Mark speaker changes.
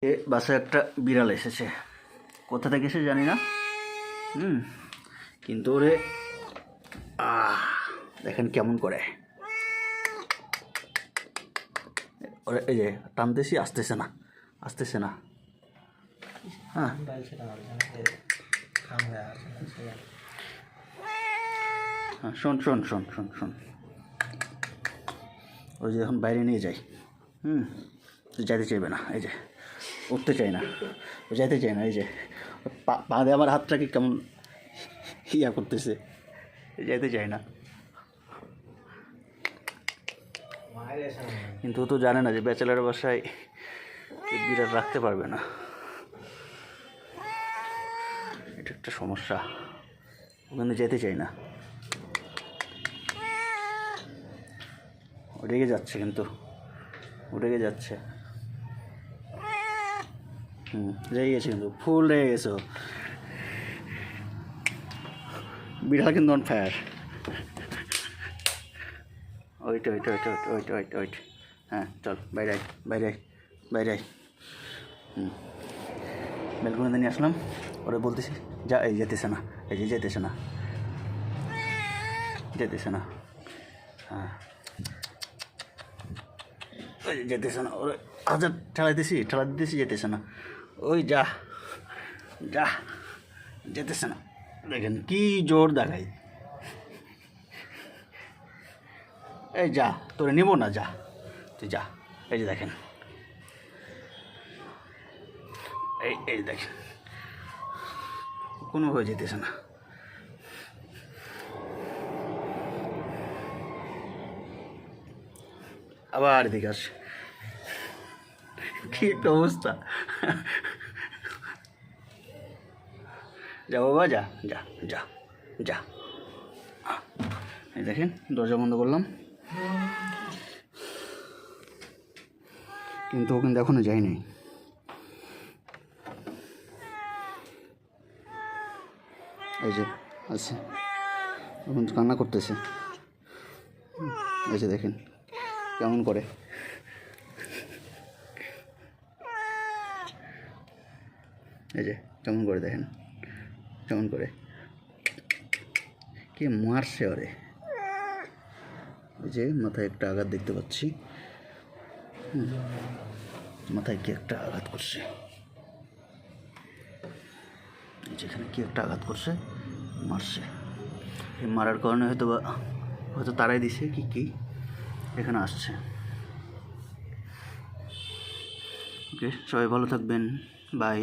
Speaker 1: এ বাসায় একটা বিড়াল এসেছে, কোথা থেকে এসে জানি না। কিন্তু ওরে দেখেন কেমন করে ওরে, এই যে টানতেছি, আসতেছে না আসতেছে না। হ্যাঁ শোন শোন শোন শোন শোন, ওই যে এখন বাইরে নিয়ে যাই, যাইতে চাইবে না, এই যে উঠতে চাই না, ও যাইতে চায় না, এই যে পা দিয়ে আমার হাতটাকে কেমন ইয়া করতেছে, যাইতে চায় না। কিন্তু ও তো জানে না যে ব্যাচেলার বাসায় বিড়াল রাখতে পারবে না, এটা একটা সমস্যা। ওখানে যেতে চাই না, ও রেগে যাচ্ছে, কিন্তু ও রেগে যাচ্ছে, রেগে গেছে, কিন্তু ফুল রেগে গেছে। বিড়াল কিন্তু অন ফায়ার। ওইটা ওইটা ওইটা ওইটা ওইটা ওইটা, হ্যাঁ চল বাইরে আয় বাইরে আয় বাইরে আয়। ব্যালকনিতে নিয়ে আসলাম, ওরা বলতেছি যা, এই যেতেছে না, এই যে যেতেছে না, যেতেছে না, হ্যাঁ ওই যেতেছে না, ওরা হাজার ঠেলা দিতেছি যেতেছে না, ওই যা যা, যেতেছে না। দেখেন কি জোর দেখাই, এই যা, তোরে নেব না, যা তুই যা। এই যে দেখেন, এই দেখেন কোনোভাবে যেতেছে না। আবার এদিকে আসে, কি একটা অবস্থা। যা বাবা যা যা যা যা। এই দেখেন দরজা বন্ধ করলাম, কিন্তু ও কিন্তু এখনো যায়নি। এই যে আছে, এখন কান্না করতেছে, এই যে দেখেন কেমন করে, এই যে কেমন করে দেখেন, কেমন করে কে মারছে ওরে। এই যে মাথায় একটা আঘাত দেখতে পাচ্ছি, মাথায় কি একটা আঘাত করছে, যেখানে কি একটা আঘাত করছে, মারছে। এই মারার কারণে হয়তো তারাই দিছে কি এখানে আসছে। ওকে, সবাই ভালো থাকবেন, বাই।